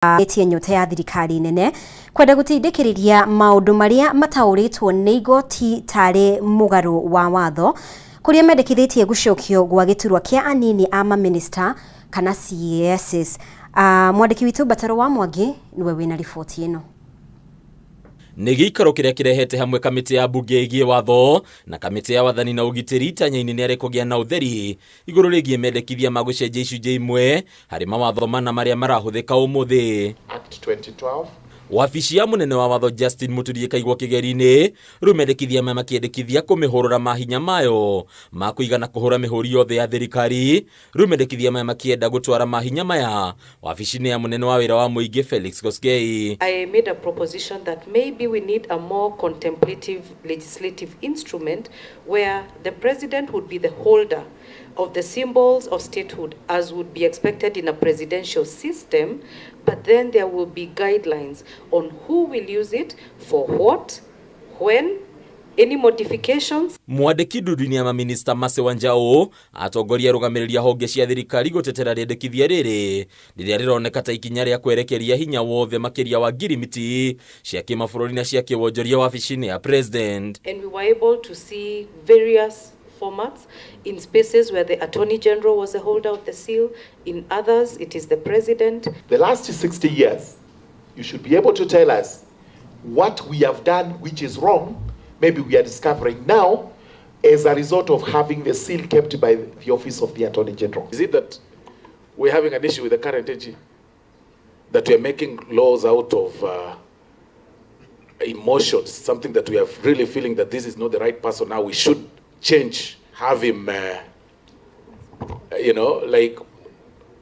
etie nyota ya thirikari nene kwenda gutindikiriria maundu maria matauritwo ni igoti tari mugaru wa watho kuria mendekithitie gucokio gwa giturwa kia anini a maminista kana CASs. Mwandiki witu Bataro wa Mwangi niwe wina riboti ino. Nĩ gĩikaro kĩrĩa kĩrehete hamwe kamĩtĩ ya mbunge ĩgiĩ watho na kamĩtĩ ya wathani na ũgitĩri itanya-inĩ nĩ kũgĩa na ũtheri igũrũ rĩgiĩ mendekithia ma gũcenjia icunjĩ imwe harĩ mawatho mana marĩa marahũthĩka ũmũthĩ. Act 2012. Wabici ya munene wa watho Justin Muturi ĩkaigwo kĩgeri-inĩ rĩu mendekithia maya makĩendekithia kũmĩhũrũra mahinya mayo ma kũigana kũhũra mĩhũri yothe ya thirikari. Rĩu mendekithia maya makĩenda gũtwara mahinya maya wabici-inĩ ya munene wa wĩra wa mũingĩ Felix Koskei. I made a proposition that maybe we need a more contemplative legislative instrument where the president would be the holder of the symbols of statehood as would be expected in a presidential system, but then there will be guidelines on who will use it, for what, when, any modifications. Mwandiki ndudu-inĩ ya maminista Mase Wanjau atongoria rũgamĩrĩria honge cia thirikari gũtetera rĩendekithia rĩrĩ rĩrĩa rĩroneka ta ikinya rĩa kwerekeria hinya wothe makĩria wa ngirimiti cia kĩmabũrũri na cia kĩwonjoria wabici-inĩ ya president. And we were able to see various formats, in spaces where the Attorney General was the holder of the seal, in others it is the President. The last 60 years, you should be able to tell us what we have done which is wrong, maybe we are discovering now as a result of having the seal kept by the office of the Attorney General. Is it that we're having an issue with the current AG? That we're making laws out of emotions, something that we are really feeling that this is not the right person now, we should change, have him, like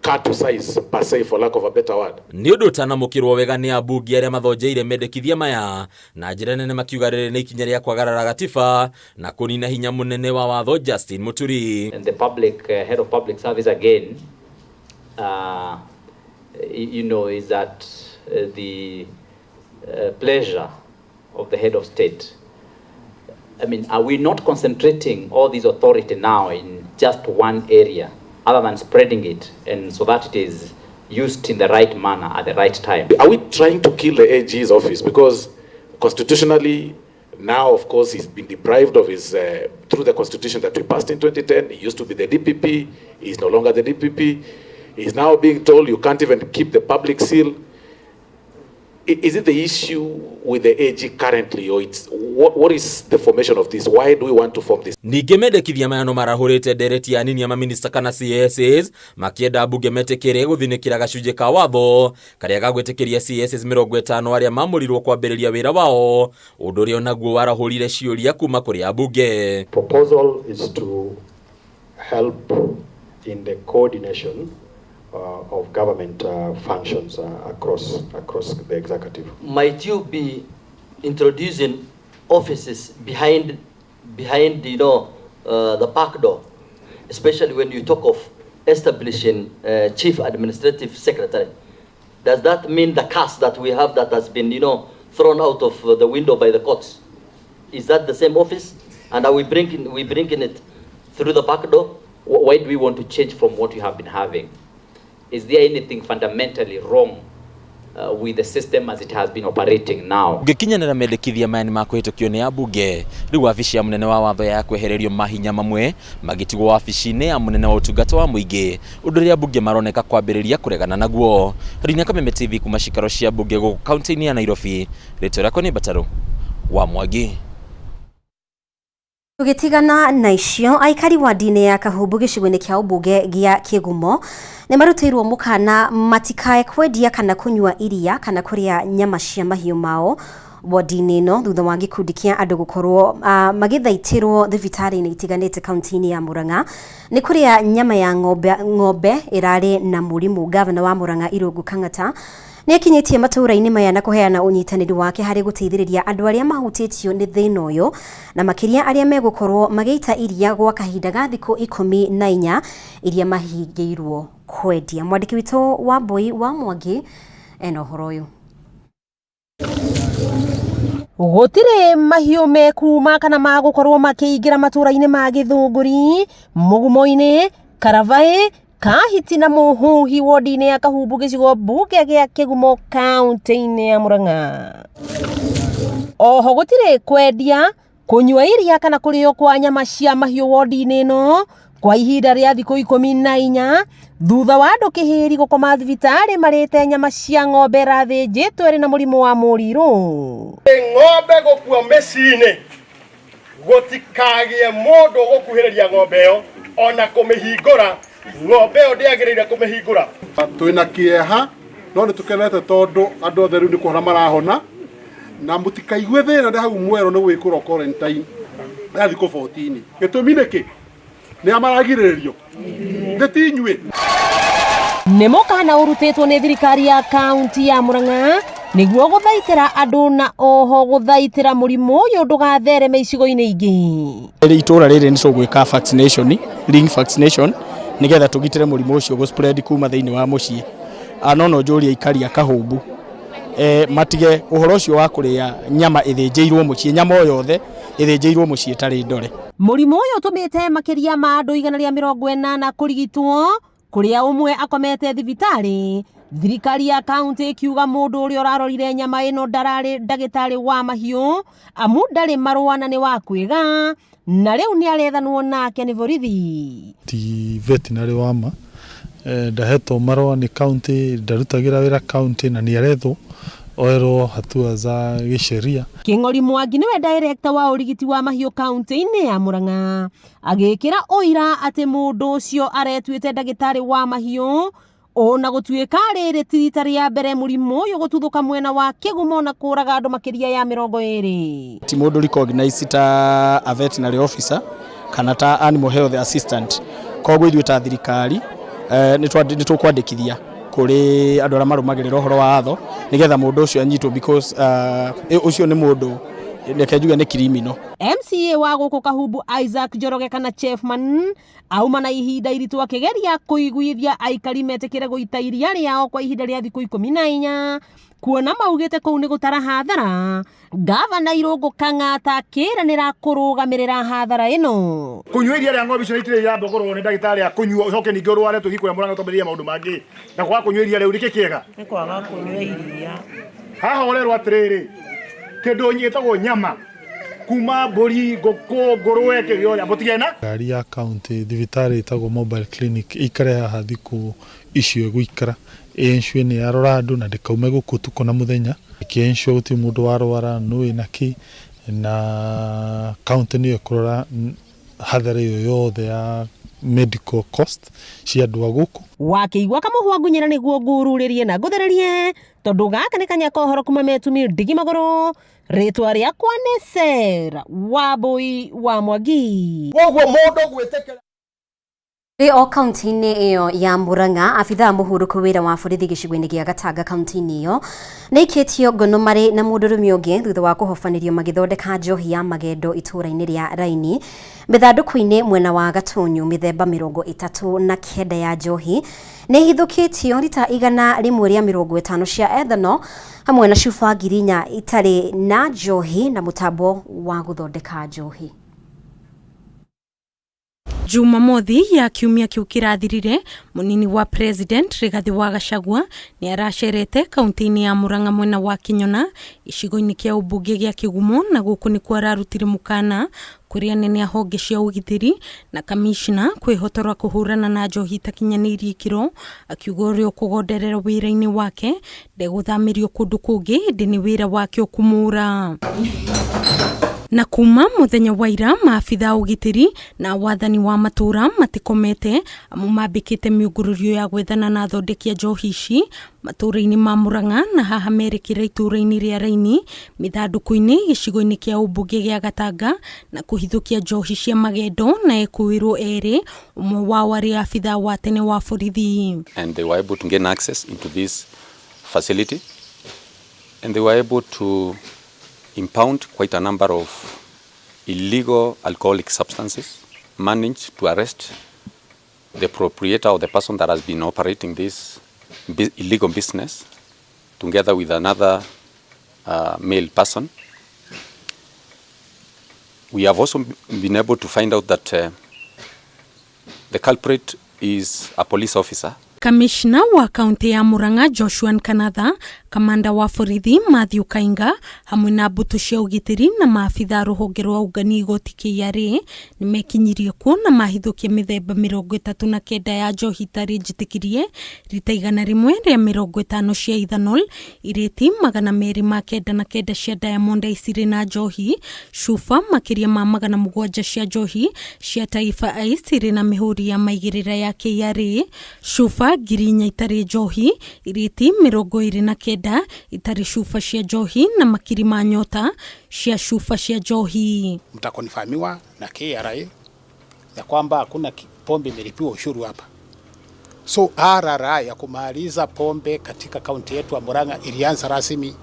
cut to size per se, for lack of a better word. Nĩ ũndũ ũtanamũkĩrwo wega nĩ ambunge arĩa mathonjeire mendekithia maya na njĩra nene makiuga rĩrĩ nĩ ikinya rĩa kwagarara gatiba na kũnina hinya mũnene wa watho Justin Muturi. And the public head of public service again, is at the pleasure of the head of state. I mean, are we not concentrating all this authority now in just one area, other than spreading it, and so that it is used in the right manner at the right time? Are we trying to kill the AG's office? Because constitutionally, now, of course, he's been deprived of his, through the constitution that we passed in 2010, he used to be the DPP, he's no longer the DPP, he's now being told you can't even keep the public seal. Is it the issue with the AG currently, or it's what is the formation of this? Why do we want to form this? Ningĩ mendekithia maya no marahũrĩte ndereti ya anini ya maminista kana CASs makĩenda mbunge metĩkĩre gũthinĩkĩra gacunjĩ ka watho karĩa gagwĩtĩkĩria CASs 50 arĩa mamũrirwo kwambĩrĩria wĩra wao, ũndũ ũrĩa onaguo warahũrire ciũria kuma kũrĩ ambunge. Proposal is to help in the coordination of government functions across the executive. Might you be introducing offices behind the back door, especially when you talk of establishing chief administrative secretary? Does that mean the caste that we have that has been thrown out of the window by the courts? Is that the same office? And are we bringing it through the back door? Why do we want to change from what you have been having? Is there anything fundamentally wrong with the system as it has been operating now? Gĩkinyanĩra mendekithia maya nĩ makũhĩtũkio nĩ ambunge rĩu wabici ya munene wa watho ya kwehererio mahinya mamwe magĩtigwo wabici-inĩ ya munene wa ũtungata wa mũingĩ, ũndũ ũrĩa ambunge maroneka kwambĩrĩria kũregana naguo. Harĩ Kameme TV kuma cikaro cia ambunge gũkũ kaunti-inĩ ya Nairobi, rĩtwa rĩakwa nĩ Bataro wa Mwangi. Tũgĩtigana na icio, aikari wa ndini ya Kahumbu gĩcigo-inĩ kĩa ũmbunge gĩa Kĩgumo nĩ marutĩirwo mũkana matikae kwendia kana kũnyua iria kana kũrĩa nyama cia mahiũ mao wodi-inĩ ĩno thutha wa gĩkundi kĩa andũ gũkorwo magĩthaitĩrwo thibitarĩ-inĩ itiganĩte kaunti-inĩ ya Murang'a nĩ kũrĩa nyama ya ng'ombe ĩrarĩ na mũrimũ. Gavana wa Murang'a Irũngũ Kang'ata nĩ akinyĩtie matũũra-inĩ maya na kũheana ũnyitanĩri wake harĩ gũteithĩrĩria andũ arĩa mahutĩtio nĩ thĩna ũyũ na makĩria arĩa megũkorwo magĩita iria gwa kahinda ga thikũ 14 iria mahingĩirwo kwendia. Mwandĩki witũ wa Mboi wa Mwangi ena ũhoro ũyũ. Gũtirĩ mahiũ mekuma kana magũkorwo makĩingĩra matũũra-inĩ ma Gĩthũngũri, Mũgumo-inĩ, Karavaĩ kahiti na muhuhi wodi-inĩ ya Kahumbu gĩcigo mbunge gĩa Kĩgumo kaunti-inĩ ya Murang'a. Oho gũtirĩ kwendia, kũnyua iria kana kũrĩo kwa nyama cia mahiũ wodi-inĩ ĩno kwa ihinda rĩa thikũ 14 thutha wa andũ kĩhĩri gũkoma thibitarĩ marĩte nyama cia ng'ombe rathĩnjĩtwo ĩrĩ na mũrimũ wa mũrirũ. Ng'ombe gũkua mĩciĩ-inĩ gũtikagĩe mũndũ gũkuhĩrĩria ng'ombe ĩyo ona kũmĩhingũra. Ng'ombe ĩyo ndĩagĩrĩire kũmĩhingũra. Twĩna kĩeha no nĩ tũkenete tondũ andũ othe rĩu nĩ kũhona marahona na mũtikaigue thĩna nĩ hau mwero nĩ gwĩkũrwo quarantine ya thikũ 14. Gĩtũmi nĩkĩ? Nĩ amaragirĩrĩrio ndĩtinyuĩ. Nĩ mũkana ũrutĩtwo nĩ thirikari ya kaunti ya Murang'a nĩguo gũthaitĩra andũ na oho gũthaitĩra mũrimũ ũyũ ndũgathereme icigo-inĩ ingĩ. Itũra rĩrĩ nĩ tũgwĩka vaccination, ring vaccination nĩgetha tũgitĩre mũrimũ ũcio gũ spread kuma thĩinĩ wa mũciĩ. Anono njũria aikari a Kahumbu matige ũhoro ũcio wa kũrĩa nyama ĩthĩnjĩirwo mũciĩ, nyama o yothe ĩthĩnjĩirwo mũciĩ ĩtarĩ ndore. Mũrimũ ũyũ ũtũmĩte makĩria ma andũ 180 kũrigitwo, kũrĩa ũmwe akomete thibitarĩ. Thirikari ya kaunti ĩkiuga mũndũ ũrĩa ũrarorire nyama ĩno ndararĩ ndagĩtarĩ wa mahiũ amu ndarĩ marũa na nĩ wa kwĩga, na rĩu nĩ arethanwo nake nĩ borithi. Ti veterinary wa ma ndahetwo marũa nĩ kaunti, ndarutagĩra wĩra kaunti na nĩ arethwo oerwo hatua za gĩsheria. Kĩng'ori Mwangi nĩwe director wa ũrigiti wa mahiũ kaunti-inĩ ya Murang'a, agĩkĩra ũira atĩ mũndũ ũcio aretuĩte ndagĩtarĩ wa mahiũ ona gũtuĩka rĩrĩ ti rita rĩa mbere mũrimũ ũyũ gũtuthũka mwena wa Kĩgumo na kũraga andũ makĩria ya 20. Ti mũndũ recognized ta a veterinary officer kana ta animal health assistant. Koguo ithuĩ ta thirikari nĩ tũkwandĩkithia kũrĩ andũ arĩa marũmagĩrĩra ũhoro wa watho nĩgetha mũndũ ũcio anyitwo because ũcio nĩ mũndũ reke njuge nĩ criminal. MCA wa gũkũ Kahumbu Isaac Njoroge kana Chefman auma na ihinda iritũ akĩgeria kũiguithia aikari metĩkĩre gũita iria rĩao kwa ihinda rĩa thikũ 14 kuona maugĩte kũu nĩ gũtara hathara. Gavana Irũngũ Kang'ata akĩranĩra kũrũgamĩrĩra hathara ĩno. Kũnyua iria rĩa ng'ombe icio itirĩ ya mbogorwo nĩ ndagĩtarĩ a kũnyua ucoke ningĩ ũrware tũgikũya Murang'a tũmĩrĩria maũndũ mangĩ na kwaga kũnyua iria rĩu nĩkĩ kĩega? Nĩ kwaga kũnyua iria. Haha ũrerwo atĩrĩrĩ kĩndũ nyitagwo nyama kuma mbũri ngũkũ ngũrwe kĩrĩo mũtigena. Ngari ya kaunti thibitarĩ ĩtagwo mobile clinic ikare haha thikũ icio gũikara ensure nĩ yarora andũ na ndĩkaume gũkũ ũtukũ na mũthenya, ensure gũtirĩ mũndũ warwara nũĩ na kĩ, na kaunti nĩyo ĩkũrora hathara ĩyo yothe ya medical cost cia andũ a gũkũ. Wakĩigua kamũhwa ngunyĩra nĩguo ngururĩrie na ngũthererie tondũ gaka nĩ kanya kohoro kuma metumi ndigi magũrũ. Rĩtwa rĩakwa nĩ Sera Wambui wa Mwangi. Koguo mũndũ gwĩtĩkĩra O kaunti-inĩ ĩyo ya Murang'a, abithaa mũhurũku wĩra wa borithi gĩcigo-inĩ gĩa Gatanga kaunti-inĩ ĩyo nĩ ikĩtio ngono marĩ na mũndũrũme ũngĩ thutha wa kũhobanĩrio magĩthondeka njohi ya magendo itũra-inĩ rĩa Raini mĩthandũkũ-inĩ mwena wa Gatunyu. Mĩthemba 39 ya njohi nĩ ihithũkĩtio rita 150 cia ethano hamwe na cuba ngirinya itarĩ na njohi na mũtambo wa gũthondeka njohi. Jumamothi ya kiumia kĩu kĩrathirire, mũnini wa president Rigathi wa Gachagua nĩ aracerete kaunti-inĩ ya Murang'a mwena wa Kinyona icigo-inĩ kĩa ũmbunge gĩa Kĩgumo, na gũkũ nĩkuo ararutire mũkana kũrĩ anene a honge cia ũgitĩri na kamishna kwĩhotora kũhũrana na njohi itakinyanĩirie ikĩro, akiuga ũrĩa ũkũgonderera wĩra-inĩ wake ndegũthamĩrio kũndũ kũngĩ hĩndĩ nĩ wĩra wake ũkũmũra. Na kuma mũthenya wa ira maabitha ũgitĩri na wathani wa matũra matikomete amu mambĩkĩte mĩũngũrũrio ya gwethana na athondeki a njohi ici matũra-inĩ ma Murang'a na haha merekera itũra-inĩ rĩa Raini mĩthandũkũ-inĩ gĩcigo-inĩ kĩa ũmbunge gĩa Gatanga na kũhithũkia njohi cia magendo na ekũĩrwo erĩ, ũmwe wao arĩ abitha wa tene wa borithi. And they were able to gain access into this facility and they were able to impound quite a number of illegal alcoholic substances, managed to arrest the proprietor or the person that has been operating this illegal business together with another male person. We have also been able to find out that the culprit is a police officer. Kamishna wa kaunti ya Murang'a Joshua Nkanatha, kamanda wa borithi Matthew Kainga, hamwe na mbũtũ cia ũgitĩri na maabitha rũhonge rwa ũngani igoti KRA nimekinyirie kuo na mahithũkia mĩthemba 39 ya njohi itarĩ njĩtĩkĩrie rita 100 rĩa 50 cia ethanol, irĩti 299 cia Diamond Icirĩ na njohi, cuba makĩria ma 700 cia njohi cia Taifa Ice irĩ na mĩhũri ya maigĩrĩra ya KRA, cuba ngirinya itarĩ njohi, irĩti 29 itarĩ cuba cia njohi na makiri ma nyota cia cuba cia njohi. Mtakonifahamiwa na KRA ya kwamba hakuna pombe imelipiwa ushuru hapa. So RRA ya kumaliza pombe katika kaunti yetu ya Murang'a ilianza rasmi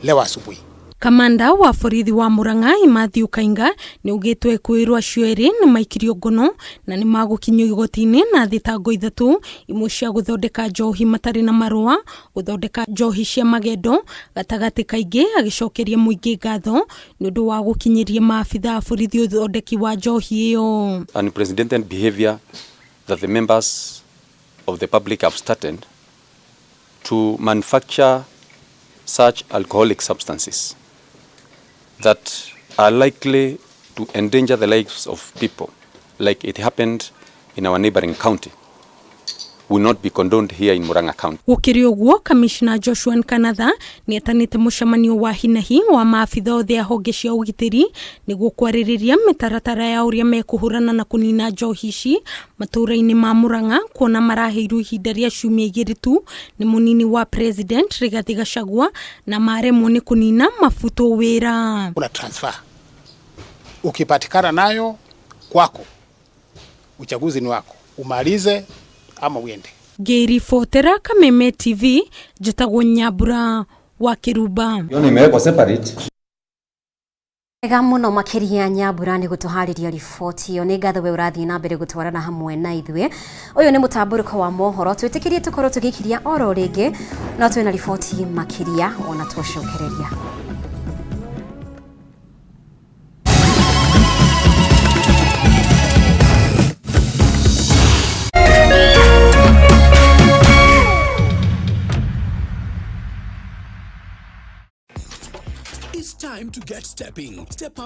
leo asubuhi. Kamanda wa borithi wa Murang'a Matthew Kainga ni ugĩtwe kwĩrwo acio erĩ nĩ maikirio ngono na nĩ magũkinyio igoti-inĩ na thitango ithatũ, imwe cia gũthondeka njohi matarĩ na marũa, gũthondeka njohi cia magendo, gatagatĩ kaingĩ agĩcokeria mũingĩ ngatho nĩ ũndũ wa gũkinyĩria maabitha a borithi ũthondeki wa njohi ĩyo. Unprecedented behavior that the members of the public have started to manufacture such alcoholic substances that are likely to endanger the lives of people, like it happened in our neighboring county, will not be condoned here in Murang'a County. Gũkĩrĩ ũguo, Kamishna Joshua Nkanatha nĩ atanĩte mũcemanio wa hinahi wa maabitha othe a honge cia ũgitĩri nĩguo kwarĩrĩria mĩtaratara ya ũrĩa mekũhũrana na kũnina njohi ici matũũra-inĩ ma Murang'a, kuona maraheirwo ihinda rĩa ciumia 2 tu nĩ mũnini wa President Rigathi Gachagua na maremwo nĩ kũnina mabuto wĩra. Kuna transfer. Ukipatikana nayo kwako, uchaguzi ni wako, umalize ama uende. Ngĩribotera Kameme TV, njĩtagwo Nyambura wa Kĩrumba. Yoni imewekwa separate. Ega mũno makĩria Nyambura nĩ gũtũharĩria riboti ĩyo. Nĩ ngatho we ũrathiĩ na mbere gũtwarana hamwe na ithuĩ. Ũyũ nĩ mũtambũrũko wa mohoro, twĩtĩkĩrie tũkorwo tũgĩkiria oro rĩngĩ no twĩna riboti makĩria ona tũcokereria. It's time to get stepping. Step up